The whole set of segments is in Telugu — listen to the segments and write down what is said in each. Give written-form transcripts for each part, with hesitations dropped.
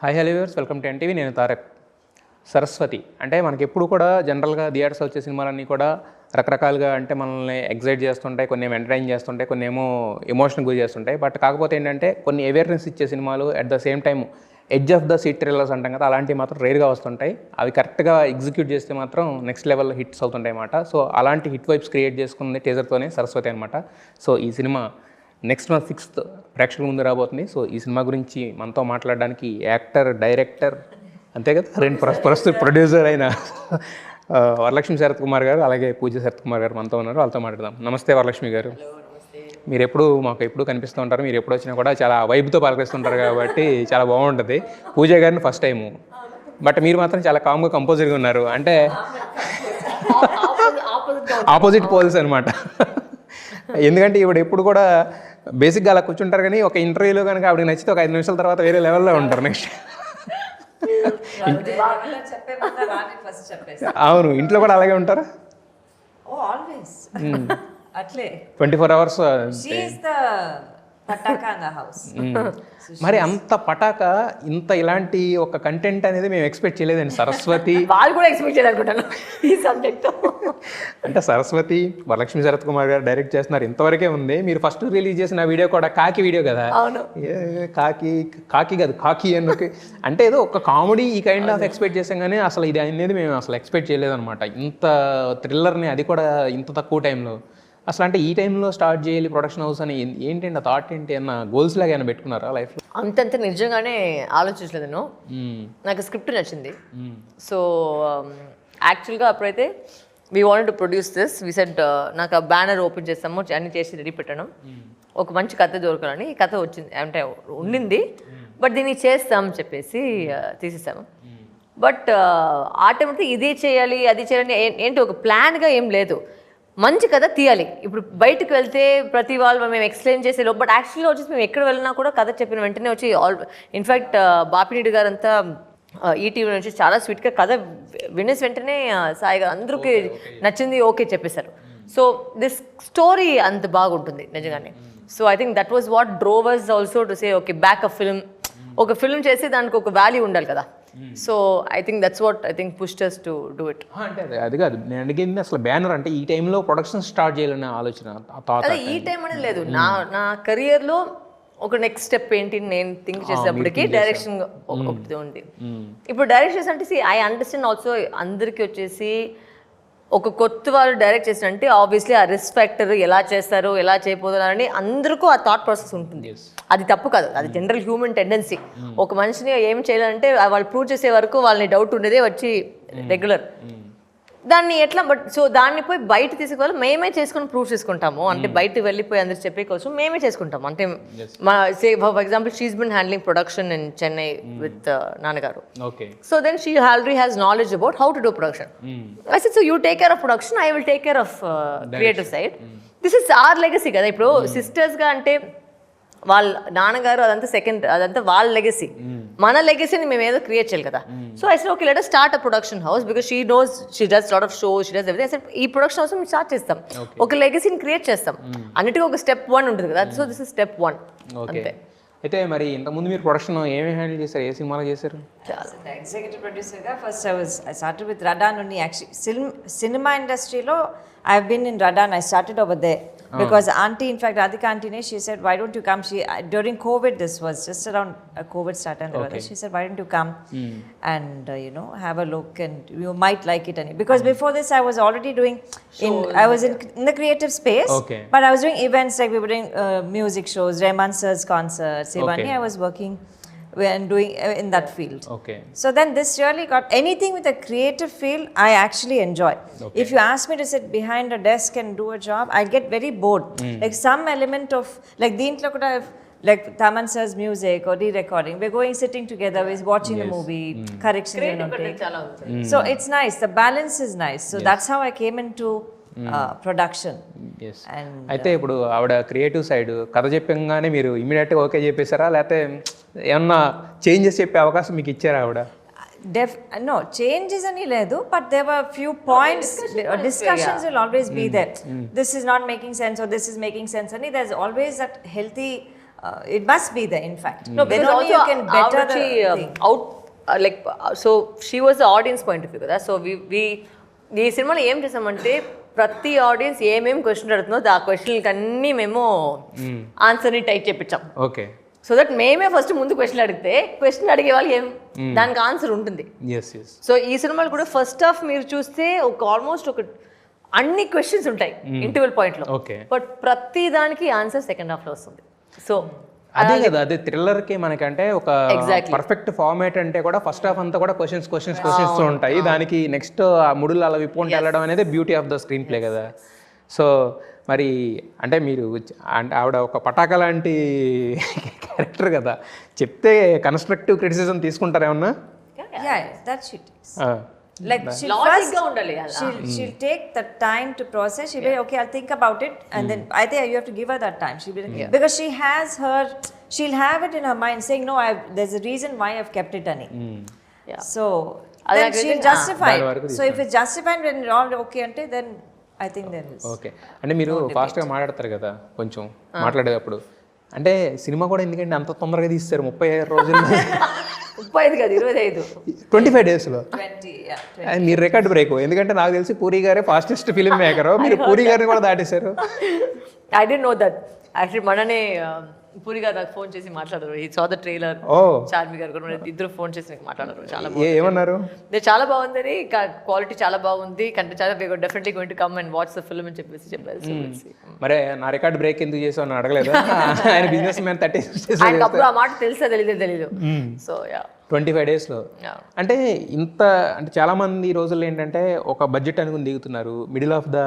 Hi hello viewers, welcome to NTV. నేను తారక్. సరస్వతి అంటే మనకి ఎప్పుడు కూడా జనరల్గా థియేటర్స్ వచ్చే సినిమాలన్నీ కూడా రకరకాలుగా అంటే మనల్ని ఎగ్జైట్ చేస్తుంటాయి, కొన్ని ఏమో ఎంటర్టైన్ చేస్తుంటాయి, కొన్ని ఏమో ఎమోషన్ గురి చేస్తుంటాయి. బట్ కాకపోతే ఏంటంటే కొన్ని అవేర్నెస్ ఇచ్చే సినిమాలు at the same time edge of the seat thrillers అంటాం కదా, అలాంటివి మాత్రం రేర్గా వస్తుంటాయి. అవి కరెక్ట్గా ఎగ్జిక్యూట్ చేస్తే మాత్రం నెక్స్ట్ లెవెల్ హిట్స్ అవుతుంటాయి అన్నమాట. సో అలాంటి హిట్ వైబ్స్ క్రియేట్ చేసుకుంది టీజర్తోనే సరస్వతి అనమాట. సో ఈ సినిమా నెక్స్ట్ మంత్ 6th ప్రేక్షకుల ముందు రాబోతుంది. సో ఈ సినిమా గురించి మనతో మాట్లాడడానికి యాక్టర్, డైరెక్టర్, అంతే కదా, ప్రస్తుత ప్రొడ్యూసర్ అయిన వరలక్ష్మి శరత్ కుమార్ గారు, అలాగే పూజ శరత్ కుమార్ గారు మనతో ఉన్నారు. వాళ్ళతో మాట్లాడదాం. నమస్తే వరలక్ష్మి గారు. మీరు మాకు ఎప్పుడు కనిపిస్తూ ఉంటారు. మీరు ఎప్పుడు వచ్చినా కూడా చాలా వైబ్తో పలకరిస్తుంటారు కాబట్టి చాలా బాగుంటుంది. పూజ గారిని ఫస్ట్ టైము, బట్ మీరు మాత్రం చాలా కామ్గా కంపోజర్గా ఉన్నారు. అంటే ఆపోజిట్ పోల్స్ అనమాట. ఎందుకంటే ఇప్పుడు ఎప్పుడు కూడా బేసిక్గా అలా కూర్చుంటారు, కానీ ఒక ఇంటర్వ్యూలో కనుక ఆవిడకి నచ్చితే ఒక 5 నిమిషాల తర్వాత వేరే లెవెల్లో ఉంటారు నెక్స్ట్. అవును, ఇంట్లో కూడా అలాగే ఉంటారా? 24 hours. మరి అంత పటాక ఇంత ఇలాంటి ఒక కంటెంట్ అనేది మేము ఎక్స్పెక్ట్ చేయలేదండి. సరస్వతి వాళ్ళు కూడా ఎక్స్పెక్ట్ చేయాలనుకుంటాను ఈ సబ్జెక్ట్. అంటే సరస్వతి వరలక్ష్మి శరత్ కుమార్ గారు డైరెక్ట్ చేస్తున్నారు, ఇంతవరకే ఉంది. మీరు ఫస్ట్ రిలీజ్ చేసిన వీడియో కూడా కాకి వీడియో కదా. కాకి కాదు, కాకి అని అంటే ఏదో ఒక కామెడీ ఈ కైండ్ ఆఫ్ ఎక్స్పెక్ట్ చేసాం, కానీ అసలు ఇది అనేది మేము అసలు ఎక్స్పెక్ట్ చేయలేదన్నమాట. ఇంత థ్రిల్లర్ని, అది కూడా ఇంత తక్కువ టైంలో. అసలు అంటే ఈ టైంలో స్టార్ట్ చేయాలి ప్రొడక్షన్ హౌస్ అని ఏంటంటే థాట్ ఏంటి, అన్న గోల్స్ లాగా ఏమైనా పెట్టుకున్నారా లైఫ్లో? అంతంత నిజంగానే ఆలోచించలేదు నేను. నాకు స్క్రిప్ట్ నచ్చింది. సో యాక్చువల్గా అప్పుడైతే we wanted to produce this. We said నాకు ఆ బ్యానర్ ఓపెన్ చేస్తాము, అన్ని చేసి రెడీ పెట్టడం, ఒక మంచి కథ దొరకాలని. ఈ కథ వచ్చింది అంటే ఉండింది, బట్ దీన్ని చేస్తాం చెప్పేసి తీసేసాము. బట్ ఆ టైంలో ఇదే చేయాలి అది చేయాలని ఏంటి ఒక ప్లాన్గా ఏం లేదు. మంచి కథ తీయాలి. ఇప్పుడు బయటకు వెళ్తే ప్రతి వాళ్ళు మేము ఎక్స్ప్లెయిన్ చేసే బట్ యాక్చువల్గా వచ్చేసి మేము ఎక్కడ వెళ్ళినా కూడా కథ చెప్పిన వెంటనే వచ్చి ఇన్ఫ్యాక్ట్ బాపినీడు గారు అంతా ఈటీవీ నుంచి చాలా స్వీట్గా కథ వినేసి వెంటనే సాయి గారు అందరికీ నచ్చింది, ఓకే చెప్పేశారు. సో దిస్ స్టోరీ అంత బాగుంటుంది నిజంగానే. So I think that was what drove us also to say okay back a film. ఒక ఫిల్మ్ చేసి దానికి ఒక వాల్యూ ఉండాలి కదా. So I think that's what I think pushed us to do it. అంటే అది కాదు నేను అడిగింది, అసలు బ్యానర్ అంటే ఈ టైంలో ప్రొడక్షన్ స్టార్ట్ చేయాలనే ఆలోచన. అదే ఈ టైం అనేది లేదు. నా కెరియర్లో ఒక నెక్స్ట్ స్టెప్ ఏంటి నేను థింక్ చేసేటప్పటికి డైరెక్షన్ ఒకటి ఉంది. ఇప్పుడు డైరెక్షన్స్ అంటే ఐ అండర్స్టాండ్ ఆల్సో. అందరికీ వచ్చేసి ఒక కొత్త వాళ్ళు డైరెక్ట్ చేసినంటే ఆబ్వియస్లీ ఆ రిస్క్ ఫ్యాక్టర్ ఎలా చేస్తారు, ఎలా చేయబోతున్నారని అందరికీ ఆ థాట్ ప్రాసెస్ ఉంటుంది. అది తప్పు కాదు, అది జనరల్ హ్యూమన్ టెండెన్సీ. ఒక మనిషిని ఏం చేయాలంటే వాళ్ళు ప్రూవ్ చేసే వరకు వాళ్ళని డౌట్ ఉండేదే వచ్చి రెగ్యులర్. దాన్ని ఎట్లా బట్ సో దాన్ని పోయి బయట తీసుకువెళ్ళి మేమే చేసుకుని ప్రూవ్ చేసుకుంటాము. అంటే బయట వెళ్ళిపోయి అందరు చెప్పే కోసం మేమే చేసుకుంటాము. అంటే మా say for example she's been handling production in Chennai with నాన్నగారు. So then she already has knowledge about how to do production. I said so you take care of production, I will take care of creative side. This is our legacy కదా. ఇప్పుడు సిస్టర్స్గా అంటే వాళ్ళ నాన్నగారు అదంతా సెకండ్, అదంతా వాళ్ళ లెగసీ. మన లెగసీని మేము ఏదో క్రియేట్ చేయాలి కదా. So I said okay let us start a production house because she knows, she does lot of shows, she does everything. I said ఈ ప్రొడక్షన్ హౌస్ మేము స్టార్ట్ చేస్తాం, ఒక లెగసీని క్రియేట్ చేస్తాం. అన్నిటికీ ఒక స్టెప్ 1 ఉంటుంది కదా. సో దిస్ ఇస్ స్టెప్ 1 అంతే. అయితే మరి ఇంతకుముందు మీరు ప్రొడక్షన్ ఏమేమి హ్యాండిల్ చేశారు, ఏ సినిమాలో చేశారు? ఎగ్జిక్యూటివ్ ప్రొడ్యూసర్గా first I started with Radaan. ఉన్ని యాక్చువల్లీ సినిమా ఇండస్ట్రీలో I have been in Radaan. I started over there because auntie, in fact Radhika auntie ne, she said why don't you come, she during COVID, this was just around COVID started, she said why don't you come and you know have a look and you might like it. And because before this I was already doing I was in the creative space, but I was doing events like we were doing music shows, Rahman sir's concerts, Ivani I was working and doing in that field. So then this really got anything with a creative field I actually enjoy. If you ask me to sit behind a desk and do a job, I get very bored. Like some element of like deentlo kuda like Taman sir's music or re-recording, we're going sitting together, we're watching the movie, correction so it's nice, the balance is nice. So that's how I came into production. అయితే ఇప్పుడు ఆవిడ క్రియేటివ్ సైడ్ కథ చెప్పగానే మీరు ఇమీడియట్గా ఓకే చెప్పేశారా, లేకపోతే ఏమన్నా చేంజెస్ చెప్పే అవకాశం మీకు ఇచ్చారా ఆవిడ? No changes ani ledu, but there were few points, discussions will always be there. This is not making sense or this is making sense ani. There's always that healthy It must be there, in fact. No, Then because only also you can better the thing. so she was the audience point of view కదా. సో ఈ సినిమాలో ఏం చేసామంటే ప్రతి ఆడియన్స్ ఏమేమి క్వశ్చన్ అడుగుతుందో ఆ క్వశ్చన్లకి అన్నీ మేము ఆన్సర్ని టైప్ చేపించాం. ఓకే. సో దట్ మేమే ఫస్ట్ ముందు క్వశ్చన్ అడిగితే క్వశ్చన్ అడిగే వాళ్ళకి ఏం దానికి ఆన్సర్ ఉంటుంది. సో ఈ సినిమాలు కూడా ఫస్ట్ హాఫ్ మీరు చూస్తే ఆల్మోస్ట్ అన్ని క్వశ్చన్స్ ఉంటాయి ఇంటర్వెల్ పాయింట్ లో, బట్ ప్రతి దానికి ఆన్సర్ సెకండ్ హాఫ్ లో వస్తుంది. సో అదే కదా, అదే థ్రిల్లర్ కి మనకంటే ఒక పర్ఫెక్ట్ ఫార్మేట్ అంటే కూడా ఫస్ట్ హాఫ్ అంతా కూడా క్వశ్చన్స్ ఉంటాయి, దానికి నెక్స్ట్ ఆ ముడులు అలా విప్పుకుంటూ వెళ్ళడం అనేది beauty of the screen play కదా. సో మరి అంటే మీరు అంటే ఆవిడ ఒక పటాక లాంటి క్యారెక్టర్ కదా, చెప్తే కన్స్ట్రక్టివ్ క్రిటిసిజం తీసుకుంటారేమన్నా? Like she'll take the time to process. She'll be okay, I'll think about it, and then I think you have to give her that time. She'll be like, because she'll have it in her mind saying, no, there's a reason why I've kept it, Annie. So then she'll justify it. So if it's justified when you're all okay ante, then I think there is. Okay. అంటే మీరు ఫాస్ట్గా మాట్లాడతారు కదా కొంచెం మాట్లాడేటప్పుడు, అంటే సినిమా కూడా ఎందుకంటే అంత తొందరగా తీస్తారు 35 రోజుల్లో? 35 కాదు 25, 25 డేస్లో మీరు రికార్డ్ బ్రేక్. ఎందుకంటే నాకు తెలిసి పూరి గారే ఫాస్టెస్ట్ ఫిల్మ్ మేకర్, మీరు పూరి గారిని కూడా దాటేశారు. I don't know that actually. మననే పూరి గారు నాకు ఫోన్ చేసి మాట్లాడారు, ఈ సా ద ట్రైలర్. చార్మి గారు కూడా ఇద్దరు ఫోన్ చేసి నాకు మాట్లాడారు. చాలా ఏమన్నారు? చాలా బాగుందని, క్వాలిటీ చాలా బాగుంది, కంటే చాలా definitely going to come and watch the film అని చెప్పేసి చెప్పారు. మరి నా రికార్డ్ బ్రేక్ ఎందుకు చేసావు అని అడగలేదు? ఆయన బిజినెస్ మ్యాన్ 36 ఆయనకు అప్పుడు ఆ మాట తెలుసా తెలీదు. సో 25 డేస్లో అంటే ఇంత అంటే చాలామంది ఈ రోజుల్లో ఏంటంటే ఒక బడ్జెట్ అనుకుని దిగుతున్నారు, మిడిల్ ఆఫ్ ద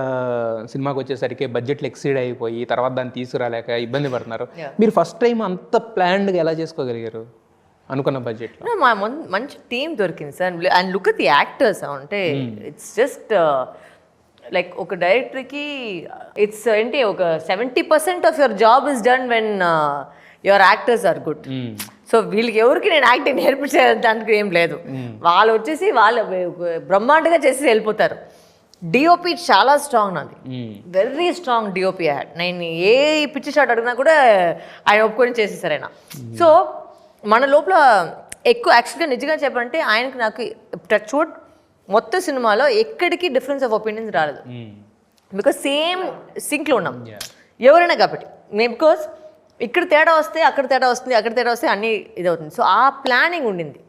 సినిమాకి వచ్చేసరికి బడ్జెట్లు ఎక్సీడ్ అయిపోయి తర్వాత దాన్ని తీసుకురాలేక ఇబ్బంది పడుతున్నారు. మీరు ఫస్ట్ టైం అంత ప్లాన్డ్గా ఎలా చేసుకోగలిగారు అనుకున్న బడ్జెట్లో? మంచి టీం దొరికింది sir. And look at the actors అంటే ఇట్స్ జస్ట్ లైక్ ఒక డైరెక్టర్కి ఇట్స్ ఏంటి ఒక 70% of your job is done when your actors are good. So వీళ్ళకి ఎవరికి నేను యాక్టింగ్ నేర్పించేదానికి ఏం లేదు, వాళ్ళు వచ్చేసి వాళ్ళు బ్రహ్మాండంగా చేసి వెళ్ళిపోతారు. డిఓపి చాలా స్ట్రాంగ్, నాది వెరీ స్ట్రాంగ్ డిఓపి హ్యాడ్. నేను ఏ పిచ్చి షాట్ అడిగినా కూడా ఆయన ఒప్పుకొని చేసేసారు ఆయన. సో మన లోపల ఎక్కువ యాక్చువల్గా నిజంగా చెప్పాలంటే ఆయనకి నాకు టచ్ వుడ్ మొత్తం సినిమాలో ఎక్కడికి డిఫరెన్స్ ఆఫ్ ఒపీనియన్స్ రాలేదు, బికాస్ సేమ్ సింక్లో ఉన్నాం ఎవరైనా కాబట్టి. మేము బికాస్ ఇక్కడ తేడా వస్తే అక్కడ తేడా వస్తుంది, అక్కడ తేడా వస్తే అన్నీ ఇదవుతుంది. సో ఆ ప్లానింగ్ ఉండింది.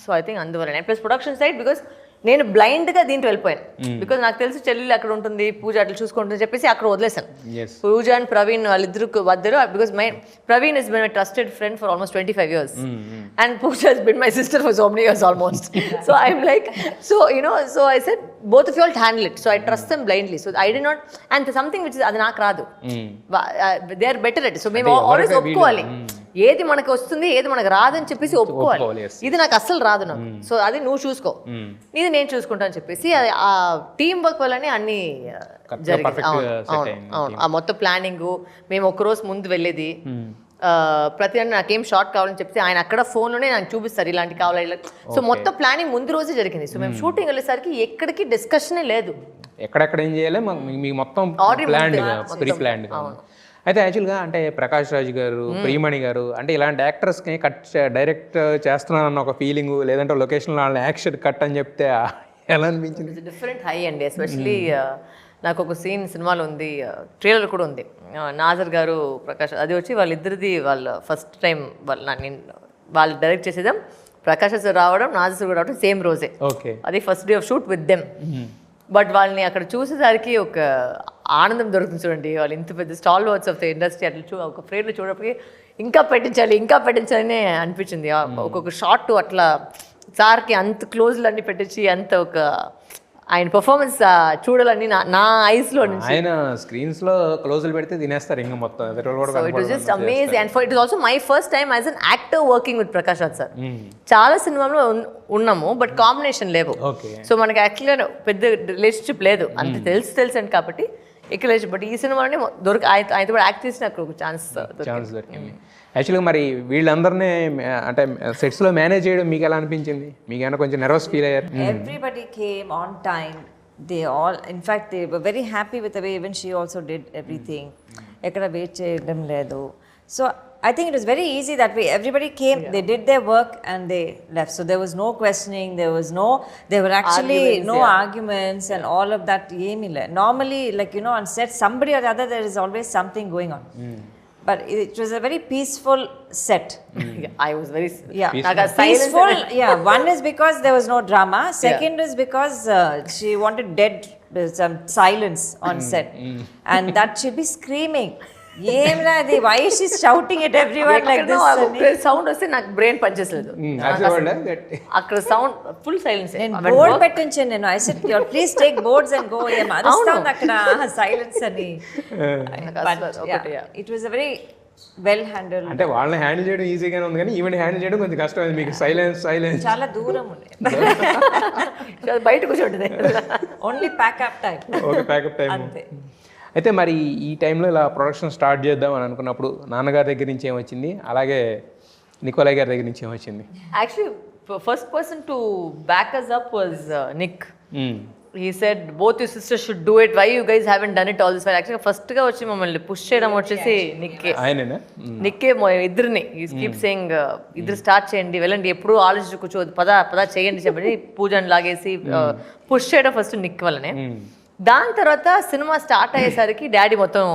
సో ఐ థింక్ అందువల్ల ప్లస్ ప్రొడక్షన్ సైడ్, బికాస్ నేను బ్లైండ్గా దీంట్లో వెళ్ళిపోయాను. బికాజ్ నాకు తెలిసి చెల్లెలు అక్కడ ఉంటుంది, పూజ అట్లా చూసుకుంటుంది చెప్పేసి అక్కడ వదిలేసాను. పూజ అండ్ ప్రవీణ్ వాళ్ళిద్దరు వద్దరు, because Praveen is been my trusted friend for almost 25 years and Pooja has been my sister for so many years almost. So I'm like, so so I said both of you all handle it, so I trust them blindly. So I did not, and something which is అది నాకు రాదు, they are better at it. So మేము ఆల్వేస్ ఒప్పుకోవాలి, ఏది మనకు వస్తుంది ఏది మనకు రాదని చెప్పేసి ఒప్పుకోవాలి. ఇది నాకు అస్సలు రాదు నాకు, సో అది నువ్వు చూసుకో, ఇది నేను చూసుకుంటా అని చెప్పేసి ఆ టీం వర్క్ వల్లనే అన్ని జరిగింది. అవును, ఆ మొత్తం ప్లానింగ్. మేము ఒక్కరోజు ముందు వెళ్ళేది, ప్రతి దాన్ని నాకేం షార్ట్ కావాలని చెప్తే ఆయన అక్కడ ఫోన్లోనే నాకు చూపిస్తారు ఇలాంటి కావాలి. సో మొత్తం ప్లానింగ్ ముందు రోజే జరిగింది. సో మేము షూటింగ్ వెళ్ళేసరికి ఎక్కడికి డిస్కషనే లేదు, ఎక్కడెక్కడ ఏం చేయాలి మీకు మొత్తం ప్రీ ప్లాన్డ్గా. అయితే యాక్చువల్గా అంటే ప్రకాష్ రాజ్ గారు, ప్రియమణి గారు అంటే ఇలాంటి యాక్టర్స్కి కట్ డైరెక్ట్ చేస్తున్నానన్న ఒక ఫీలింగ్, లేదంటే లొకేషన్లో వాళ్ళని యాక్షన్ కట్ అని చెప్తే ఎలా అనిపించింది? డిఫరెంట్ హై అండి. ఎస్పెషలీ నాకు ఒక సీన్ సినిమాలో ఉంది, ట్రైలర్ కూడా ఉంది, నాజర్ గారు ప్రకాష్, అది వచ్చి వాళ్ళిద్దరిది వాళ్ళ ఫస్ట్ టైం వాళ్ళు డైరెక్ట్ చేసేదాం, ప్రకాష్ సార్ రావడం నాజర్ సార్ రావడం సేమ్ రోజే, అది first day of shoot with them. But వాళ్ళని అక్కడ చూసేసరికి ఒక ఆనందం దొరుకుతుంది చూడండి. వాళ్ళు ఇంత పెద్ద stall words of the industry అట్లా ఒక ఫ్రేమ్లో చూడప్పటికి ఇంకా పెట్టించాలని అనిపించింది. ఒక్కొక్క షాట్ అట్లా సార్కి అంత క్లోజ్లు అన్ని పెట్టించి అంత ఒక ఆయన పర్ఫార్మెన్స్ చూడాలని నా ఐస్లో నుంచి. ఆయన స్క్రీన్స్లో క్లోజ్లు పెడితే తినేస్తారు ఇంకా మొత్తం. So it was just amazing and it was also my first time as an actor working with Prakash Raj sir. చాలా సినిమాలో ఉన్నాము బట్ కాంబినేషన్ లేవు. సో మనకి యాక్చువల్గా పెద్ద రిలేషన్షిప్ లేదు, అంత తెలుసు అండి కాబట్టి ఎక్కలేదు. బట్ ఈ సినిమాలోనే ఆయనతో కూడా యాక్ట్ చేసి నాకు ఒక ఛాన్స్ దొరికింది. యాక్చువల్గా మరి వీళ్ళందరినీ అంటే సెట్స్లో మేనేజ్ చేయడం మీకు ఎలా అనిపించింది? మీకైనా కొంచెం నర్వస్ ఫీల్ అయ్యారు? Everybody came on time. They all, in fact, they were very happy with the way even she also did everything. ఎక్కడ వెయిట్ చేయడం లేదు. So I think it was very easy that way. Everybody came, they did their work and they left. So there was no questioning, there were actually no arguments and all of that. Normally, like, you know, on set, somebody or the other, there is always something going on. But it was a very peaceful set. I was very Peaceful. Yeah, one is because there was no drama. Second is because she wanted some silence on set. And that she'd be screaming. Why is she shouting at everyone like this? Sound వస్తే నాకు బ్రెయిన్ పనిచేసలేదు అక్కడ సౌండ్ ఫుల్ సైలెన్స్. నేను బోర్డ్ పెట్టించాను నేను. I said please take boards and go. అరుస్తాను అక్కడ సైలెన్స్ అని. It was a very well handle. అంటే వాళ్ళని హ్యాండిల్ చేయడం ఈజీగానే ఉంది కానీ ఈవెన్ హ్యాండిల్ చేయడం కొంచెం కష్టం. మీకు సైలెన్స్ చాలా దూరం ఉంది. బయట కూర్చోండి. Only pack up time. Okay, pack up time అంతే. అయితే మరి ఈ టైంలో ఇలా ప్రొడక్షన్ స్టార్ట్ చేద్దాం అని అనుకున్నప్పుడు నాన్నగారి దగ్గర నుంచి ఏమొచ్చింది, అలాగే నికోలయ్ గారి దగ్గర నుంచి ఏమొచ్చింది? Actually first person to back us up was Nick. He said both your sisters should do it. Why you guys haven't done it all this while? Actually first గా వచ్చి మమ్మల్ని పుష్ చేయడం వచ్చేసి నిక్కే. ఆయనేనా? నిక్కే ఇద్దరిని కీప్ సేయింగ్ ఇద్దరు స్టార్ట్ చేయండి, వెళ్ళండి, ఎప్పుడు ఆలోచించి కూర్చోవద్దు, పద చేయండి చెప్పి పూజని లాగేసి పుష్ చేయడం ఫస్ట్ నిక్ వల్లనే. దాని తర్వాత సినిమా స్టార్ట్ అయ్యేసరికి డాడీ మొత్తం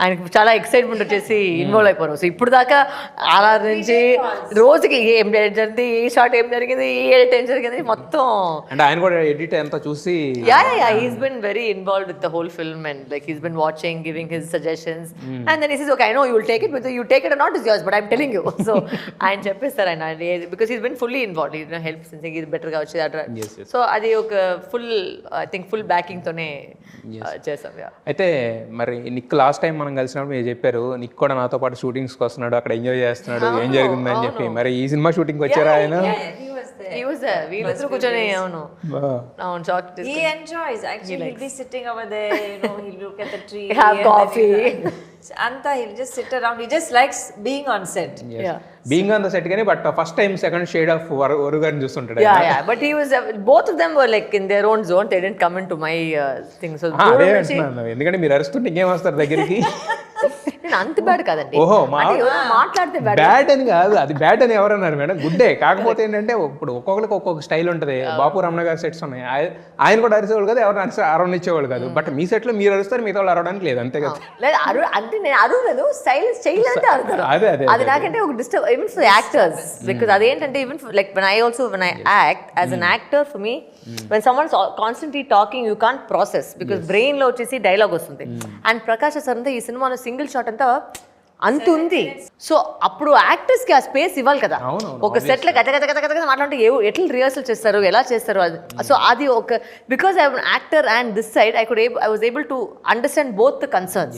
ఆయనకి చాలా ఎక్సైట్మెంట్ వచ్చేసి ఇన్వాల్వ్ అయిపోయారు. సో ఇప్పుడు దాకా అలా నుంచి రోజుకి ఏం జరిగింది, ఈ షార్ట్ ఏం జరిగింది, ఈ ఎడిట్ ఏం జరిగింది మొత్తం. అంటే ఆయన కూడా ఎడిట్ అంతా చూసి he's been very involved with the whole film and like he's been watching, giving his suggestions and then he says okay I know you will take it, but you take it or not is yours, but I'm telling you. So ఆయన చెప్పేస్తారు ఆయన, because he's been fully involved, he helps and saying ఇది బెటర్ గా వచ్చేది. సో అది ఒక full I think full backing తోనే చేసాం. అయితే మరి నిక్ లాస్ట్ టైం మనం కలిసినప్పుడు మీరు చెప్పారు నిక్ కూడా నాతో పాటు షూటింగ్స్కి వస్తున్నాడు, అక్కడ ఎంజాయ్ చేస్తున్నాడు, ఏం జరిగిందని చెప్పి. మరి ఈ సినిమా షూటింగ్కి వచ్చారా ఆయన? He was there. వీళ్ళిద్దరూ కూర్చొని అవును short he enjoys actually. He'll be sitting over there, you know, he'll look at the tree, have coffee. Anta he'll just sit around. He just likes being on set. Being on the set కానీ but first time second shade of Varu గారిని చూస్తుంటాడు. But he was both of them were like in their own zone. They didn't come into my thing. So అదే అంటున్నాను, ఎందుకంటే మీరు అరుస్తుంటే ఇంకేం వస్తారు దగ్గరికి. నేను అంత బ్యాడ్ కాదండి. ఓహో, మాట్లాడితే బ్యాడ్ అని కాదు, అది బ్యాడ్ అని ఎవరన్నారు మేడం? గుడ్డే. కాకపోతే ఏంటంటే ఇప్పుడు ఒక్కొక్కరికి ఒక్కొక్క స్టైల్ ఉంటుంది. బాపు రమణ గారి సెట్స్ ఉన్నాయి, ఆయన కూడా అరిచేవాళ్ళు కాదు, ఎవరు అరవనిచ్చేవాళ్ళు కాదు. బట్ మీ సెట్లో మీరు అరుస్తారు, మిగతా వాళ్ళు అరవడానికి లేదు, అంతే కదా? లేదు అంటే నేను అరవలేదు, సైలెన్స్ చేయలేదంటే అరుతారు. అది నాకంటే ఒక disturb even for actors, because అదేంటంటే even like when I act as an actor, for me when someone's constantly talking you can't process because brain లో వచ్చేసి డైలాగ్ వస్తుంది. అండ్ ప్రకాష్ సార్ అంతా ఈ సినిమాలో సింగిల్ షాట్ అంతా అంత ఉంది. సో అప్పుడు యాక్టర్స్ కి ఆ స్పేస్ ఇవ్వాలి కదా. ఒక సెట్ లో గత మాట్లాడుతూ ఎట్లా రిహర్సల్ చేస్తారు, ఎలా చేస్తారు. సో అది ఒక because I am actor and this side I was able to understand both the concerns.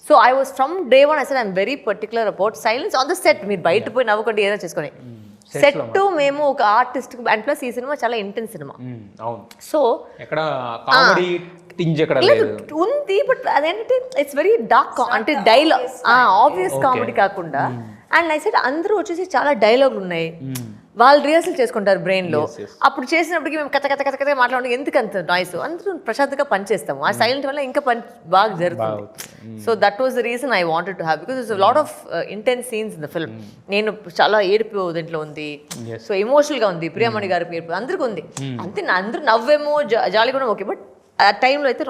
So I was from day one I said I'm very particular about silence on the set. మీరు బయట పోయి నవ్వుకుంటే ఏదైనా చేసుకొని సెట్ మేము ఒక ఆర్టిస్ట్ అండ్ ప్లస్ ఈ సినిమా చాలా ఇంటెన్స్ సినిమా. సో ఎక్కడ కామెడీ టింజ్ ఎక్కడ లేదు ఉంది, బట్ అదేంటంటే ఇట్స్ వెరీ డార్క్ అంటే డైలాగ్ ఆబ్వియస్ కామెడీ కాకుండా. అండ్ ఐ సెడ్ అందరూ వచ్చేసి చాలా డైలాగులు ఉన్నాయి, వాళ్ళు రిహర్సల్ చేసుకుంటారు బ్రెయిన్ లో. అప్పుడు చేసినప్పటికీ మేము కథ మాట్లాడడం ఎందుకు అంత నాయిస్, అందరూ ప్రశాంతంగా పని చేస్తాము. ఆ సైలెంట్ వల్ల ఇంకా పని బాగా జరుగుతుంది. So that was the reason I wanted to have, because it's lot of intense scenes in the film. నేను చాలా ఏడుపు దీంట్లో ఉంది, సో ఎమోషనల్ గా ఉంది. ప్రియమణి గారి ఏడుపు అందరికీ ఉంది. అంతే అందరూ నవ్వేమో జాలి కూడా ఓకే, బట్ ఆ టైంలో అయితే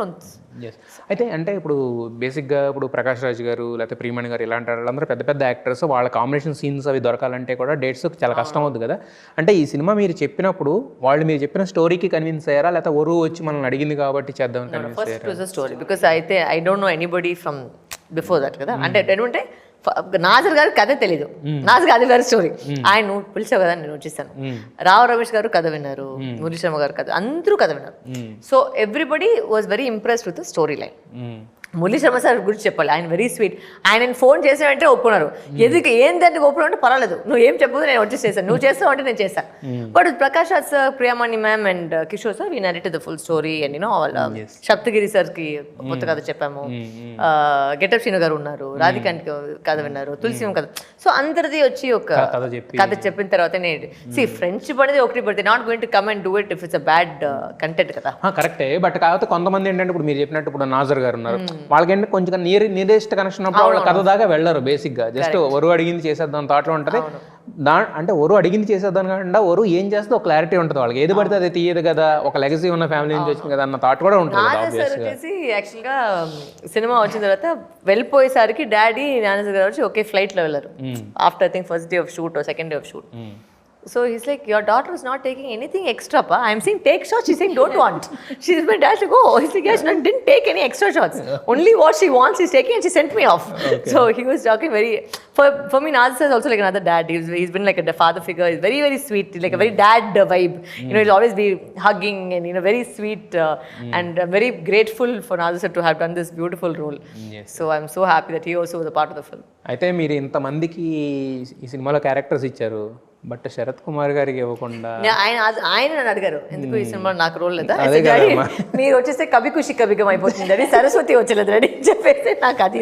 అయితే అంటే ఇప్పుడు బేసిక్గా ఇప్పుడు ప్రకాష్ రాజ్ గారు లేకపోతే ప్రియమణి గారు ఇలాంటి వాళ్ళందరూ పెద్ద పెద్ద యాక్టర్స్, వాళ్ళ కాంబినేషన్ సీన్స్ అవి దొరకాలంటే కూడా డేట్స్ చాలా కష్టం అవుతుంది కదా. అంటే ఈ సినిమా మీరు చెప్పినప్పుడు వాళ్ళు మీరు చెప్పిన స్టోరీకి కన్విన్స్ అయ్యారా, లేకపోతే ఒరు వచ్చి మనల్ని అడిగింది కాబట్టి చేద్దాం కన్విన్స్ అయ్యారా? స్టోరీ బికాస్ అయితే I don't no anybody from before that కదా. అంటే ఏంటంటే నాజర్ గారు కథ తెలీదు, నాజర్ అది వేరే స్టోరీ. ఆయన నువ్వు పిలిచావు కదా నేను వచ్చేసాను. రావు రమేష్ గారు కథ విన్నారు, మురళీ శర్మ గారు కథ, అందరూ కథ విన్నారు. So everybody was very impressed with the story line. Murali Sharma sir గురించి చెప్పాలి, ఆయన వెరీ స్వీట్. ఆయన ఫోన్ చేసే వెంటనే ఒప్పుకున్నారు. ఎందుకు ఏంటంటే ఒప్పుకున్నా అంటే పర్వాలేదు, నువ్వు ఏం చెప్పదు నేను వచ్చి చేశాను, నువ్వు చేస్తావు అంటే నేను చేశాను. But Prakash Raj sir, Priyamani ma'am and Kishore sir, we narrated the full story. And you know Saptagiri సార్కి కొత్త కథ చెప్పాము, గెటప్ శ్రీను గారు ఉన్నారు, రాధికాంత్ కథ విన్నారు, తులసి కథ. సో అందరిది వచ్చి ఒక కథ చెప్పిన తర్వాత ఫ్రెండ్షిప్ అనేది ఒకటి పడితే not going to come and do it if it's a bad content కదా. కరెక్టే, బట్ కాకపోతే కొంతమంది ఏంటంటే ఇప్పుడు మీరు చెప్పినట్టు ఇప్పుడు నాజర్ గారు ఉన్నారు, వాళ్ళకంటే కొంచెం నిర్దిష్ట కనెక్షన్ ఉన్నప్పుడు వాళ్ళ కథ దాకా వెళ్ళరు బేసిక్గా. జస్ట్ ఒరు అడిగింది చేసేద్దాం థాట్లో ఉంటుంది. అంటే ఒరు అడిగింది చేసేద్దాం కాకుండా ఒరు ఏం చేస్తే ఒక క్లారిటీ ఉంటుంది వాళ్ళకి. ఏది పడితే అది తీయదు కదా, ఒక లెగసీ ఉన్న ఫ్యామిలీ నుంచి వచ్చింది కదా అన్న థాట్ కూడా ఉంటుంది. వచ్చేసి యాక్చువల్గా సినిమా వచ్చిన తర్వాత వెళ్ళిపోయేసరికి డాడీ నాన్న గారు వచ్చి ఒకే ఫ్లైట్లో వెళ్ళారు. After I think first day of shoot second day of shoot. So he's like, your daughter is not taking anything extra, pa. I'm saying take shots. She's saying don't want. She's my dad to go. He's like, yes, no, didn't take any extra shots. Only what she wants she's taking, and she sent me off. Okay. So he was talking very. For me, Nazir is also like another dad. He's been like a father figure. He's very very sweet, like a very dad vibe. You know, he'll always be hugging and very sweet. And I'm very grateful for Nazir to have done this beautiful role. Yes. So I'm so happy that he also was a part of the film. అయితే మీరు ఇంతమందికి ఈ సినిమాలో క్యారెక్టర్స్ ఇచ్చారు, బట్ శరత్ కుమార్ గారికి ఇవ్వకుండా ఆయన నన్ను అడిగారు ఎందుకు ఈ సినిమాలో నాకు రోల్ లేదా, మీరు వచ్చేస్తే కవి ఖుషి కవిగం అయిపోతుంది అని, సరస్వతి వచ్చలేదు రెడీ చెప్పేసి నాకు అది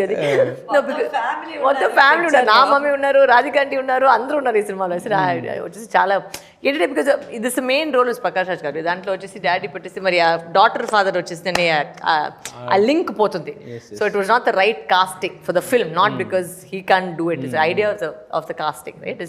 మొత్తం ఫ్యామిలీ ఉన్నారు. నా మమ్మీ ఉన్నారు, రాధికాంటి ఉన్నారు, అందరూ ఉన్నారు ఈ సినిమాలో. వచ్చేసి చాలా ఏంటంటే because this main role Prakash Raj గారు. దాంట్లో వచ్చేసి డాడీ పెట్టేసి మరి ఆ డాటర్ ఫాదర్ వచ్చేసి ఆ లింక్ పోతుంది. So it was not the right casting for the film, not because he can do it. Is idea of the casting, right?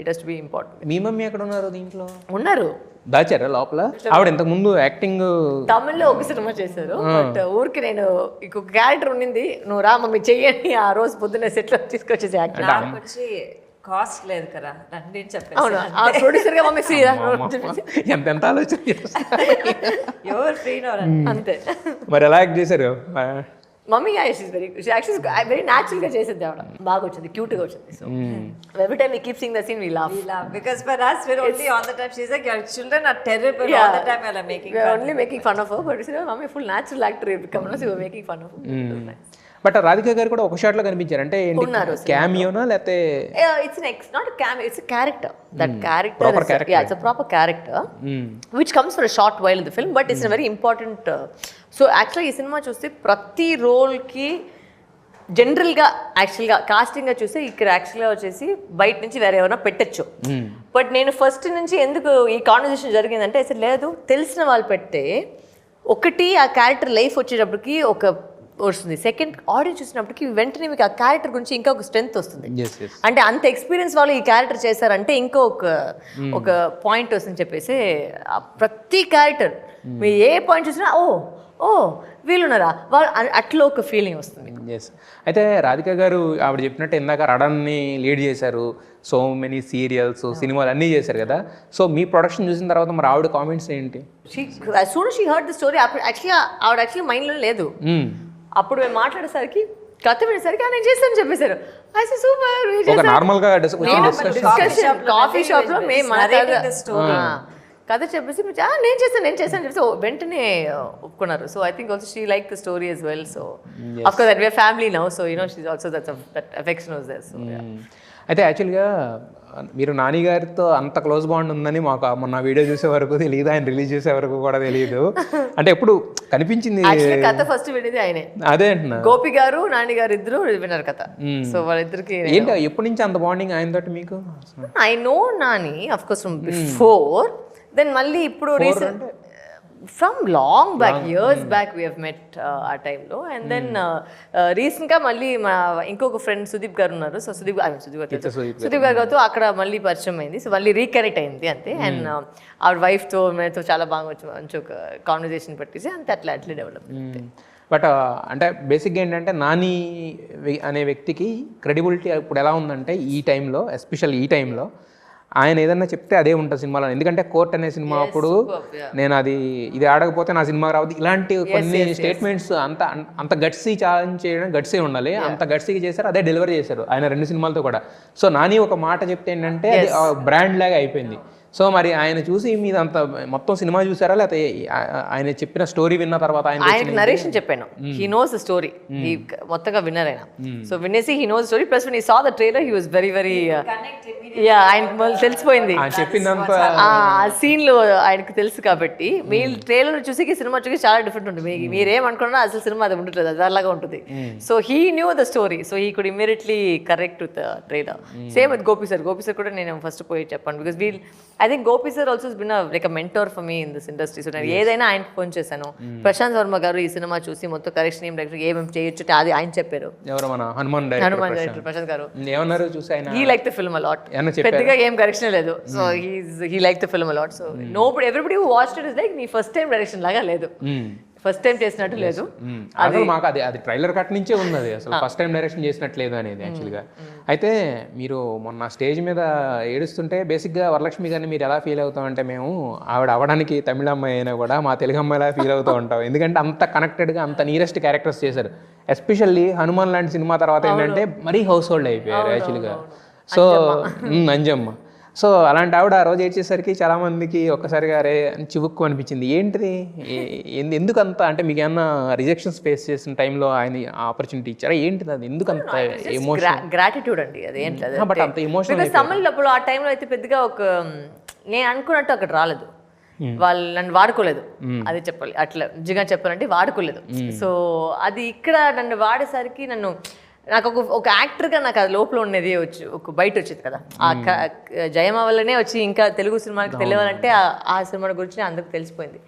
It has to be important. మీ మమ్మీ ఎక్కడ ఉన్నారు దీంట్లో? ఉన్నారు, దాచారా లోపల? ఆవిడ ఇంతకు ముందు యాక్టింగ్ తమిళ్లో ఒక సినిమా చేశారు. బట్ ఊరికి నేను ఇంకొక క్యారెక్టర్ ఉండింది, నువ్వు రా మమ్మీ చెయ్యని ఆ రోజు పొద్దున్నే సెట్లో తీసుకొచ్చేసి యాక్టింగ్ వచ్చి కాస్ట్ లేదు కదా రండి చెప్పేసి. అవును, ఆ ప్రొడ్యూసర్ గా మమ్మీ ఎంత ఆలోచన ఎవరు ఫ్రీ అంతే. మరి ఎలా యాక్ట్ చేశారు మమ్మీ? వెరీ న్యాచురల్ గా చేసేది ఆవిడ, బాగా వచ్చింది, క్యూట్ గా వచ్చింది. So every time we keep seeing the scene we laugh because for us we're only all the time she's like your children are terrible all the time we are making fun. Only making fun of her, but she said mommy full natural actor you become, no, so we were making fun of her. But Radhika గారు కూడా ఒక షాట్ లో కనిపించారు. అంటే క్యామియోనా లేకపోతే it's not a cameo, it's a character. That character is, yeah, it's a proper character which comes for a short while in the film, but it's a very important so actually ఈ సినిమా చూస్తే ప్రతి రోల్ కి జనరల్గా యాక్చువల్గా కాస్టింగ్గా చూస్తే ఇక్కడ యాక్చువల్గా వచ్చేసి బయట నుంచి వేరే ఎవరైనా పెట్టచ్చు. బట్ నేను ఫస్ట్ నుంచి ఎందుకు ఈ కాన్వర్సేషన్ జరిగిందంటే అసలు లేదు, తెలిసిన వాళ్ళు పెడితే ఒకటి ఆ క్యారెక్టర్ లైఫ్ వచ్చేటప్పటికి ఒక వస్తుంది, సెకండ్ ఆడియన్స్ చూసినప్పటికి వెంటనే మీకు ఆ క్యారెక్టర్ గురించి ఇంకా ఒక స్ట్రెంత్ వస్తుంది. అంటే అంత ఎక్స్పీరియన్స్ వాళ్ళు ఈ క్యారెక్టర్ చేశారంటే ఇంకో ఒక పాయింట్ వస్తుంది చెప్పేసి ప్రతి క్యారెక్టర్ మీరు ఏ పాయింట్ చూసినా ఓ వీళ్ళున్నారా వాళ్ళు అట్లా ఒక ఫీలింగ్ వస్తుంది. అయితే రాధిక గారు ఆవిడ చెప్పినట్టు ఇందాక రడాన్ని లీడ్ చేశారు, సో మెనీ సీరియల్స్ సినిమాలు అన్నీ చేశారు కదా. సో మీ ప్రొడక్షన్ చూసిన తర్వాత మరి ఆవిడ కామెంట్స్ ఏంటి? షీ హర్డ్ ద స్టోరీ ఆవిడ యాక్చువల్లీ మైండ్లో లేదు. అప్పుడు మేము మాట్లాడేసరికి కథ వినేసరికి నేను చేస్తాను చెప్పేశారు. సూపర్ నార్మల్ గా డిస్కషన్ కాఫీ షాప్ లో మేము కథ చెప్పేసి నేను చేస్తాను చెప్పేసి వెంటనే ఒప్పుకున్నారు. So I think also she like the story as well. So of course that we are family now, so you know she's also that affection was there. So yeah. అయితే యాక్చువల్గా మీరు నాని గారితో అంత క్లోజ్ బాండ్ ఉందని మాకు మొన్న వీడియో చూసే వరకు తెలియదు, ఆయన రిలీజ్ చేసే వరకు కూడా తెలియదు. అంటే ఎప్పుడు కనిపించింది కథ ఫస్ట్ వినేది ఆయనే. అదే అంటున్నా, గోపి గారు నాని గారు ఇద్దరు విన్నారు కథ. సో వాళ్ళిద్దరికి ఏంటి ఎప్పటి నుంచి అంత బాండింగ్ ఆయన తోటి మీకు? I know Nani of course from before, then మళ్ళీ ఇప్పుడు recent from long back years back we have met ఆ టైంలో. అండ్ దెన్ రీసెంట్గా మళ్ళీ మా ఇంకొక ఫ్రెండ్ సుదీప్ గారు ఉన్నారు. సో సుదీప్ గారితో అక్కడ మళ్ళీ పరిచయం అయింది. సో మళ్ళీ రీకనెక్ట్ అయింది అంతే. అండ్ ఆవిడ వైఫ్తో మేతో చాలా బాగా మంచి ఒక కాన్వర్జేషన్ పెట్టేసి అంతే అట్లా డెవలప్. బట్ అంటే బేసిక్గా ఏంటంటే నాని అనే వ్యక్తికి క్రెడిబిలిటీ ఇప్పుడు ఎలా ఉందంటే ఈ టైంలో, ఎస్పెషల్ ఈ టైంలో ఆయన ఏదన్నా చెప్తే అదే ఉంటుంది సినిమాలో. ఎందుకంటే కోర్ట్ అనే సినిమా అప్పుడు నేను ఇది ఆడకపోతే నా సినిమా రావద్దు ఇలాంటి కొన్ని స్టేట్మెంట్స్ అంత గట్సీ ఛాలెంజ్ చేయడం గట్సీ ఉండాలి. అంత గట్సీగా చేశారు, అదే డెలివరీ చేశారు ఆయన 2 సినిమాలతో కూడా. సో నాని ఒక మాట చెప్తే ఏంటంటే అది బ్రాండ్ లాగా అయిపోయింది. సో మరి ఆయన చూసి మీద అంత మొత్తం సినిమా చూసారా లేకపోతే ఆయన చెప్పిన స్టోరీ విన్న తర్వాత ఆయనకి నరేషన్ చెప్పాను. హీ నోస్ ద స్టోరీ, మొత్తంగా విన్నర్ ఆయన. సో వినేసి he knows story plus when he saw the trailer he was very very ఆయన తెలిసిపోయింది చెప్పిందంత ఆ సీన్ లో ఆయనకు తెలుసు కాబట్టి. మీ ట్రైలర్ చూసి సినిమా చూసి చాలా డిఫరెంట్ ఉంటుంది. మీరేమనుకున్నా అసలు సినిమా అది ఉండట్లేదు, అది అలాగా ఉంటుంది. So he knew the story, so he could immediately correct with trailer. Same with Gopi sir కూడా నేను ఫస్ట్ పోయి చెప్పాను because I think Gopi sir also been like mentor for me in this industry. So నేను ఏదైనా ఆయనకు ఫోన్ చేశాను. ప్రశాంత్ వర్మ గారు ఈ సినిమా చూసి మొత్తం కరెక్షన్ ఏమేమి చేయొచ్చు అది ఆయన చెప్పారు. ఎవరు మన హనుమాన్ డైరెక్టర్ ప్రశాంత్ గారు ఏమన్నారు చూసి ఆయన he like the film a lot. పెద్దగా ఏం కరెక్షన్ లేదు. So he like the film a lot. So everybody who watched it is like నీ ఫస్ట్ టైం డైరెక్షన్ లాగా లేదు, ఫస్ట్ టైం చేసినట్టు లేదు. అసలు మాకు అది ట్రైలర్ కట్ నుంచే ఉన్నది, అసలు ఫస్ట్ టైం డైరెక్షన్ చేసినట్లేదు అనేది యాక్చువల్గా. అయితే మీరు మొన్న స్టేజ్ మీద ఏడుస్తుంటే బేసిక్గా వరలక్ష్మి గారిని మీరు ఎలా ఫీల్ అవుతాం అంటే, మేము ఆవిడ అవ్వడానికి తమిళ అమ్మాయి అయినా కూడా మా తెలుగు అమ్మాయిలా ఫీల్ అవుతూ ఉంటాం. ఎందుకంటే అంత కనెక్టెడ్గా అంత నియరెస్ట్ క్యారెక్టర్స్ చేశారు. ఎస్పెషల్లీ హనుమాన్ లాంటి సినిమా తర్వాత ఏంటంటే మరీ హౌస్ హోల్డ్ అయిపోయారు యాక్చువల్గా. సో అంజమ్మ. సో అలాంటి ఆవిడ ఆ రోజు ఏడ్చేసరికి చాలామందికి ఒక్కసారిగా అరే చివుక్కు అనిపించింది. ఏంటిది, ఎందుకు అంత అంటే మీకు ఏమన్నా రిజెక్షన్స్ ఫేస్ చేసిన టైంలో ఆయన ఆపర్చునిటీ ఇచ్చారా, ఏంటిది అది, ఎందుకు అంత ఎమోషన్? గ్రాటిట్యూడ్ అండి అది. ఏంటి బట్ అంత ఎమోషన్ తమిళ్ అప్పుడు ఆ టైంలో అయితే పెద్దగా ఒక నేను అనుకున్నట్టు అక్కడ రాలేదు. వాళ్ళు నన్ను వాడుకోలేదు, అది చెప్పాలి. అట్లా నిజంగా చెప్పాలంటే వాడుకోలేదు. సో అది ఇక్కడ నన్ను వాడేసరికి నాకు ఒక యాక్టర్గా నాకు అది లోపల ఉన్నది ఒక బయట వచ్చేది కదా. ఆ జయమ వల్లనే వచ్చి ఇంకా తెలుగు సినిమాకి తెలియాలంటే ఆ సినిమా గురించి అందరికి తెలిసిపోయింది.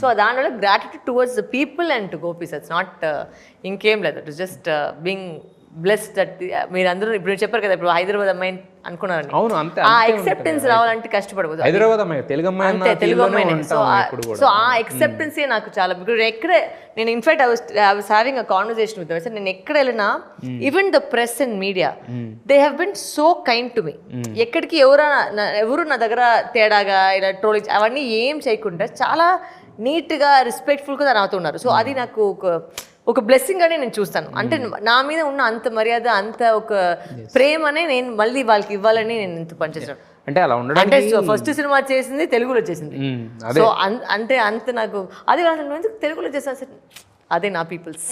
సో దానివల్ల gratitude towards the people and to Gopi sir. It's not ఇంకేం లేదు, it is just being blessed that మీరందరూ ఇప్పుడు చెప్పారు కదా, ఇప్పుడు హైదరాబాద్ అమ్మాయి అనుకున్నారండి. అవును, అంతే. ఆ ఎక్సెప్టెన్స్ రావాలంటే కష్టపడదు. హైదరాబాద్ అమ్మాయి తెలుగు అమ్మాయి, తెలుగు అమ్మాయి. సో ఆ ఎక్సెప్టెన్సీ నాకు చాలా. ఎక్కడే నేను in fact I was having a conversation with them. నేను ఎక్కడ వెళ్ళినా even the press and media they have been so kind to me. ఎక్కడికి ఎవరు నా దగ్గర తేడాగా ఇలా ట్రోల్ అవన్నీ ఏం చేయకుండా చాలా నీట్గా రెస్పెక్ట్ఫుల్గా నాతో. సో అది నాకు ఒక బ్లెస్సింగ్ అనే నేను చూస్తాను. అంటే నా మీద ఉన్న అంత మర్యాద, అంత ఒక ప్రేమనే నేను మళ్ళీ వాళ్ళకి ఇవ్వాలని నేను ఇంత పనిచేస్తాను. అంటే అలా ఉండడం అంటే ఫస్ట్ సినిమా చేసింది తెలుగులో చేసింది. సో అంటే అంత నాకు అది ఎందుకు తెలుగులో చేస్తాను సార్, అదే నా పీపుల్స్,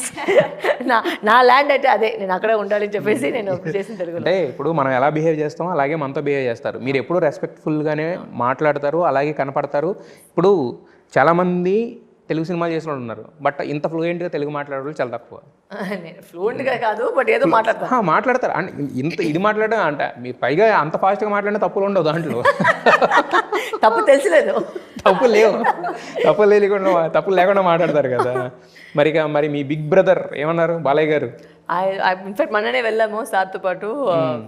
నా ల్యాండ్ అయితే అదే, నేను అక్కడే ఉండాలని చెప్పేసి నేను చేసిన తెలుగులో. అంటే ఇప్పుడు మనం ఎలా బిహేవ్ చేస్తామో అలాగే మనతో బిహేవ్ చేస్తారు. మీరు ఎప్పుడు రెస్పెక్ట్ఫుల్గానే మాట్లాడతారు, అలాగే కనపడతారు. ఇప్పుడు చాలామంది తెలుగు సినిమాలు చేసిన వాళ్ళు ఉన్నారు, బట్ ఇంత ఫ్లూయెంట్గా తెలుగు మాట్లాడే వాళ్ళు చాలా తక్కువ. నేను ఫ్లూయెంట్గా కాదు, బట్ ఏదో మాట్లాడతారు. అంటే ఇది మాట్లాడడం అంటే మీరు పైగా అంత ఫాస్ట్గా మాట్లాడిన తప్పులు ఉండవు దాంట్లో. తప్పు తెలియలేదు, తప్పులు లేకుండా మాట్లాడతారు కదా. మరి మీ బిగ్ బ్రదర్ ఏమన్నారు బాలయ్య గారు? ఇన్ఫాక్ట్ మొన్ననే వెళ్ళాము సార్తో పాటు.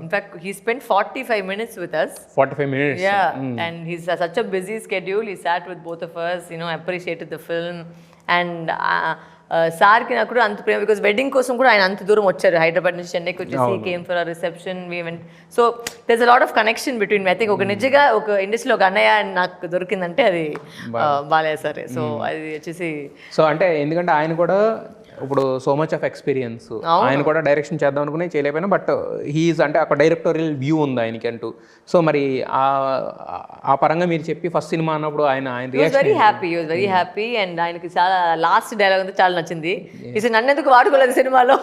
In fact he spend 45 minutes with us. 45 minutes? Yeah. And he's such a busy schedule. He sat with both of us, appreciated the film. And సార్కి నాకు కూడా అంత ప్రేమ, బికాస్ వెడ్డింగ్ కోసం కూడా ఆయన అంత దూరం వచ్చారు, హైదరాబాద్ నుంచి చెన్నైకి వచ్చేసి came for a reception. We went. So there's a lot of connection between me. I think ఒక నిజంగా ఒక ఇండస్ట్రీలో ఒక అన్నయ్య నాకు దొరికిందంటే అది బాలయ్య సరే. సో అది వచ్చేసి సో అంటే ఎందుకంటే ఆయన కూడా ఇప్పుడు సో మచ్ ఆఫ్ ఎక్స్పీరియన్స్, ఆయన కూడా డైరెక్షన్ చేద్దాం అనుకునే చేయలేకపోయినా, బట్ హీఈస్ అంటే ఒక డైరెక్టోరియల్ వ్యూ ఉంది ఆయనకి అంటూ. సో మరి ఆ పరంగా మీరు చెప్పి ఫస్ట్ సినిమా అన్నప్పుడు ఆయన వెరీ హ్యాపీ. అండ్ ఆయనకి చాలా లాస్ట్ డైలాగ్ అంతా చాలా నచ్చింది. ఇది నన్ను ఎందుకు వాడుకోలేదు సినిమాలో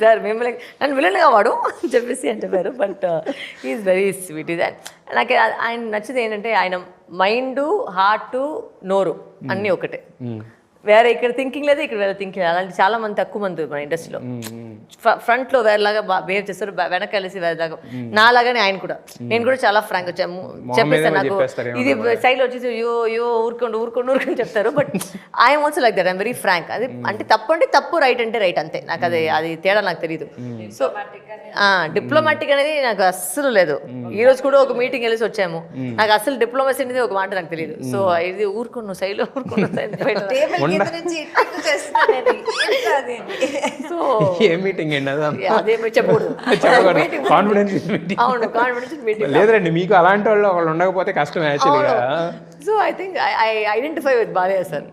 సార్, మిమ్మల్ని నన్ను విలన్గా వాడు అని చెప్పేసి అని చెప్పారు. But he is very sweet. నాకు ఆయన నచ్చింది ఏంటంటే ఆయన మైండ్, హార్ట్, నోరు అన్నీ ఒకటే. వేరే ఇక్కడ థింకింగ్ లేదు, ఇక్కడ వేరే థింకింగ్ లేదు. అలాంటి చాలా మంది తక్కువ మంది మన ఇండస్ట్రీలో. ఫ్రంట్లో వేరేలాగా బిహేవ్ చేస్తారు, వెనక కలిసి వేరేలాగా. నాలాగానే ఆయన కూడా. నేను కూడా చాలా ఫ్రాంక్ చెప్పేస్తాను. నాకు ఇది సైడ్లో వచ్చేసి యో ఊరుకోండి చెప్తారు. But I'm also like that. I'm very frank. అది అంటే తప్పు అంటే తప్పు, రైట్ అంటే రైట్, అంతే. నాకు అది తేడా నాకు తెలియదు. సో డిప్లొమాటిక్ అనేది నాకు అస్సలు లేదు. ఈ రోజు కూడా ఒక మీటింగ్ వెళ్ళేసి వచ్చాము, నాకు అసలు డిప్లొమసీ అనేది ఒక మాట నాకు తెలియదు. సో ఇది ఊరుకున్నాను సైడ్లో లేదండి, మీకు అలాంటి వాళ్ళు ఉండకపోతే కష్టం యాక్చువల్గా. So I think I identify with Balayya sir.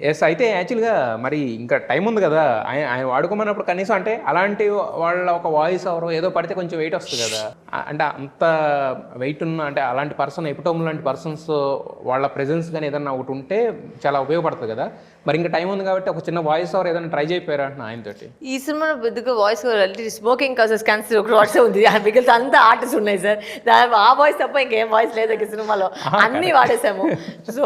Yes. అయితే యాక్చువల్గా మరి ఇంకా టైం ఉంది కదా, ఆయన వాడుకోమన్నప్పుడు కనీసం అంటే అలాంటి వాళ్ళ ఒక వాయిస్ ఎవరో ఏదో పడితే కొంచెం వెయిట్ వస్తుంది కదా. అంటే అంత వెయిట్ ఉన్న అంటే అలాంటి పర్సన్, ఎపిటోమ్ లాంటి పర్సన్స్ వాళ్ళ ప్రెజెన్స్ కానీ ఏదన్నా ఒకటి ఉంటే చాలా ఉపయోగపడుతుంది కదా. మరి ఇంకా టైం ఉంది కాబట్టి ఒక చిన్న వాయిస్ ఓవర్ ఏదైనా ట్రై చేయపోయారా అంటున్నా ఆయనతోటి? ఈ సినిమా పెద్దగా voice over smoking causes cancer ఒక వాయిస్ ఉంది, మిగిలితే అంతా ఆర్టిస్ట్ ఉన్నాయి సార్. ఆ వాయిస్ తప్ప ఇంకేం వాయిస్ లేదు ఈ సినిమాలో, అన్నీ వాడేసాము. సో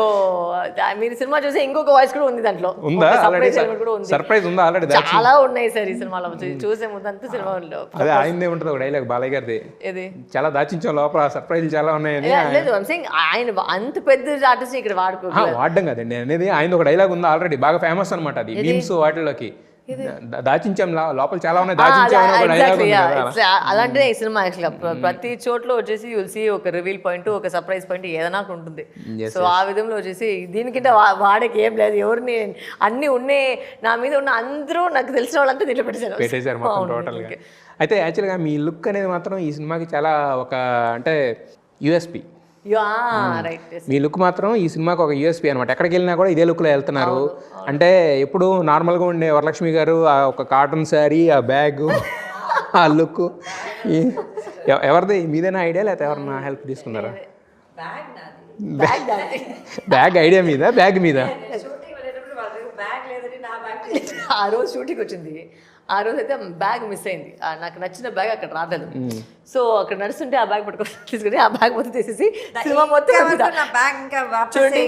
మీరు సినిమా చూసి ఇంకొక వాయిస్ కూడా ఉంది దాంట్లో. ఉందా ఆల్రెడీ? సర్ప్రైజ్ ఎలిమెంట్ కూడా ఉంది. సర్ప్రైజ్ ఉందా ఆల్రెడీ? చాలా ఉన్నాయి సార్ ఈ సినిమాలో. చూసే ముందు అంతా సినిమాలో అదే ఆయనదే ఉంటుంది ఒక డైలాగ్ బాలయ్య గారిది, ఇది చాలా దాచించాం లోపల సర్ప్రైజ్లు చాలా ఉన్నాయని. లేదు ఐమ్ సేయింగ్ ఆయన అంత పెద్ద ఆర్టిస్ట్ ఇక్కడ వాడుకో వాడడం కదండి అనేది, ఆయన ఒక డైలాగ్ ఉంది ఆల్రెడీ బాగా ఫేమస్ అనమాట, అది మీమ్స్ వాటిలోకి. దాచించాం లోపల చాలా ఉన్నాయి, దాచించాం ఒక డైలాగ్ ఉంది కదా. అలాంటిదే ఈ సినిమా యాక్చువల్గా. ప్రతి చోట్ల వచ్చేసి యుల్ సీ ఒక రివీల్ పాయింట్, ఒక సర్ప్రైజ్ పాయింట్ ఏదైనా ఉంటుంది. సో ఆ విధంలో వచ్చేసి దీనికంటే వాడకి ఏం లేదు. ఎవరిని అన్ని ఉన్నాయి నా మీద ఉన్న అందరూ నాకు తెలిసిన వాళ్ళంతా దీంట్లో పెట్టేశారు మొత్తం టోటల్గా. అయితే యాక్చువల్గా మీ లుక్ అనేది మాత్రం ఈ సినిమాకి చాలా ఒక అంటే యూఎస్పి. మీ లుక్ మాత్రం ఈ సినిమాకి ఒక యూఎస్పీ అనమాట. ఎక్కడికి వెళ్ళినా కూడా ఇదే లుక్లో వెళ్తున్నారు. అంటే ఎప్పుడు నార్మల్గా ఉండే వరలక్ష్మి గారు ఆ ఒక కాటన్ శారీ, ఆ బ్యాగ్, ఆ లుక్ ఎవరిది? మీదేనా ఐడియా లేకపోతే ఎవరన్నా హెల్ప్ తీసుకున్నారా? బ్యాగ్ ఐడియా మీద, బ్యాగ్ మీద. ఆ రోజు షూటింగ్ వచ్చింది, ఆ రోజు అయితే బ్యాగ్ మిస్ అయింది. నాకు నచ్చిన బ్యాగ్ అక్కడ రాలేదు. సో అక్కడ నడుస్తుంటే ఆ బ్యాగ్ పట్టుకొని తీసుకుని ఆ బ్యాగ్ మొత్తం తీసేసి సినిమా మొత్తం చూడండి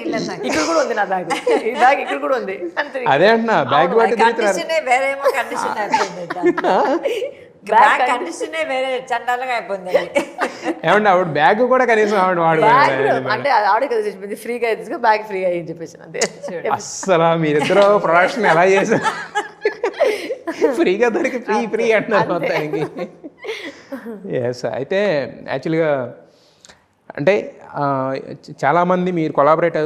ఇక్కడ కూడా ఉంది నా బ్యాగ్, ఈ బ్యాగ్ ఇక్కడ కూడా ఉంది. అదే అంటున్నా, బ్యాగ్ వేరే చండాలంగా అయిపోయింది. ఏమంటే ఆవిడ బ్యాగ్ కూడా కనీసం ఆవిడ వాడు అంటే ఆవిడ కదా చెప్పింది ఫ్రీగా తీసుకు బ్యాగ్ ఫ్రీగా అని చెప్పేసి అంతే. అస్సలు మీరిద్దరు ప్రొడక్షన్ ఎలా చేశారు? ఫ్రీగా దొరికి ఫ్రీ అంటున్నారు మొత్తానికి. ఎస్. అయితే యాక్చువల్గా అంటే చాలామంది మీరు కొలాబరేట్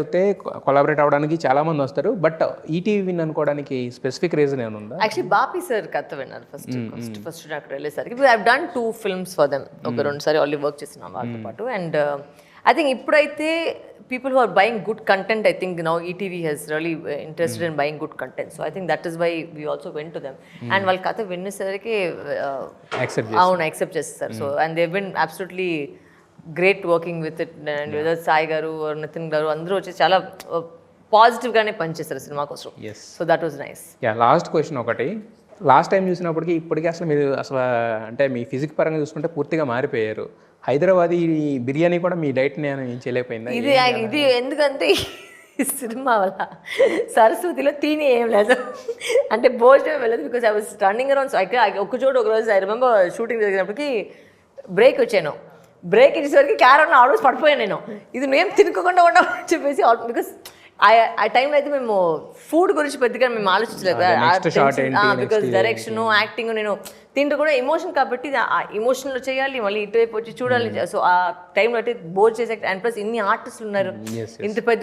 అవ్వడానికి చాలామంది వస్తారు, బట్ ఈటీవీ విన్ అనుకోవడానికి స్పెసిఫిక్ రీజన్ ఏమైనా ఉందా? యాక్చువల్లీ బాపీ సార్ కథ విన్నారు ఫస్ట్ అక్కడ వెళ్ళేసరికి. I have done 2 films for them. ఒక 2 సారి ఆల్రెడీ వర్క్ చేసిన వాళ్ళతో పాటు. అండ్ ఐ థింక్ ఇప్పుడైతే people who are buying good content, I think now ETV has really interested in buying good content. So I think that is why we also went to them. And వాళ్ళ కథ వినేసరికి యాక్సెప్ట్ చేస్తారు. So and they been absolutely great working with it. And whether Sai గారు, నితిన్ గారు అందరూ వచ్చి చాలా పాజిటివ్గానే పనిచేస్తారు సినిమా కోసం. So that was nice. Last question ఒకటి, లాస్ట్ టైం చూసినప్పటికీ ఇప్పటికీ అసలు మీరు అసలు అంటే మీ ఫిజిక్ పరంగా చూసుకుంటే పూర్తిగా మారిపోయారు. హైదరాబాదీ బిర్యానీ కూడా మీ డైట్ నేను ఏం చేయలేకపోయిందా? ఇది ఎందుకంటే ఈ సినిమా వల్ల సరస్వతిలో తిని ఏం లేదు, అంటే భోజనం వెళ్ళదు. Because I was running around. So ఒక చోటు ఒక రోజు ఐ రిమెంబర్ షూటింగ్ జరిగినప్పటికీ బ్రేక్ వచ్చాను. బ్రేక్ ఇచ్చేసరికి క్యారన్లో ఆల్మోస్ట్ పడిపోయాను నేను. ఇది నువ్వేం తినుకోకుండా ఉండమని చెప్పేసి. బికాస్ ఆ టైంలో అయితే మేము ఫుడ్ గురించి పెద్దగా మేము ఆలోచించలేదు. బికాస్ డైరెక్షన్, యాక్టింగ్, నేను తింటూ కూడా ఎమోషన్ కాబట్టి ఆ ఎమోషన్లో చేయాలి, మళ్ళీ ఇటువైపు వచ్చి చూడాలి. సో ఆ టైంలో అయితే బోర్ చేసే, అండ్ ప్లస్ ఇన్ని ఆర్టిస్టులు ఉన్నారు, ఇంత పెద్ద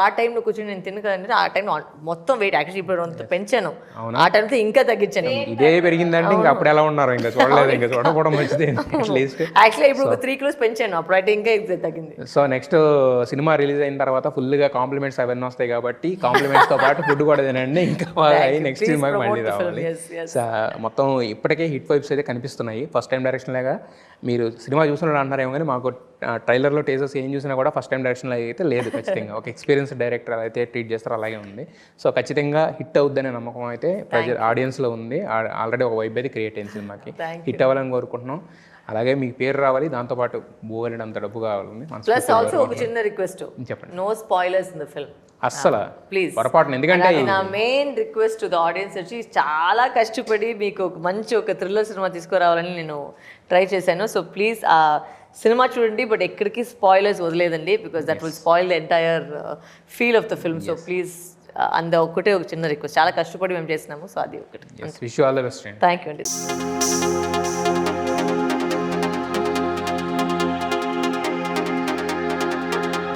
ఆ టైంలో కూర్చొని నేను తినకదంటే ఆ టైంలో మొత్తం వెయిట్ యాక్చువల్లీ ఇప్పుడు అంత పెంచాను. ఆ టైంతో ఇంకా తగ్గించాను. ఇదే పెరిగిందంటే ఇంకా అప్పుడు ఎలా ఉన్నారు? ఇంకా చూడలేదు, ఇంకా చూడకపోవడం మంచిది. యాక్చువల్లీ ఇప్పుడు ఒక 3 kilos పెంచాను, అప్పుడు అయితే ఇంకా తగ్గింది. సో నెక్స్ట్ సినిమా రిలీజ్ అయిన తర్వాత ఫుల్గా కాంప్లిమెంట్స్ అవన్నీ వస్తాయి కాబట్టి కాంప్లిమెంట్స్ తో పాటు ఫుడ్ కూడా తినండి. ఇంకా నెక్స్ట్ సినిమాకి మళ్ళీ రావాలి. మొత్తం ఇప్పటికే హిట్ వైబ్స్ అయితే కనిపిస్తున్నాయి. ఫస్ట్ టైం డైరెక్షన్ లాగా మీరు సినిమా చూసినట్టు అంటారేమో కానీ మాకు ట్రైలర్లో టేజర్స్ ఏం చూసినా కూడా ఫస్ట్ టైం డైరెక్షన్లో అయితే లేదు. ఖచ్చితంగా ఒక ఎక్స్పీరియన్స్ డైరెక్టర్ అయితే ట్రీట్ చేస్తారో అలాగే ఉంది. సో ఖచ్చితంగా హిట్ అవుద్దనే నమ్మకం అయితే ఆడియన్స్లో ఉంది. ఆల్రెడీ ఒక వైబ్ అయితే క్రియేట్ అయింది సినిమాకి. హిట్ అవ్వాలని కోరుకుంటున్నాం. అలాగే మీకు పేరు రావాలి, దాంతోపాటు బోలెడంత డబ్బు కావాలని. ప్లస్ ఆల్సో ఒక చిన్న రిక్వెస్ట్, చెప్పండి. No spoilers in the film అస్సలు ప్లీజ్ పొరపాటున. ఎందుకంటే నా main request to the audience వచ్చి చాలా కష్టపడి మీకు ఒక మంచి ఒక థ్రిల్లర్ సినిమా తీసుకురావాలని నేను ట్రై చేశాను. సో ప్లీజ్ ఆ సినిమా చూడండి, బట్ ఎక్కడికి స్పాయిలర్స్ వదిలేదండి, because that will spoil the entire feel of the film. So please ఒకటే ఒక చిన్న రిక్వెస్ట్, చాలా కష్టపడి మేము చేసినాము. సో అది ఒకటి. Wish you all the best. Thank you అండి.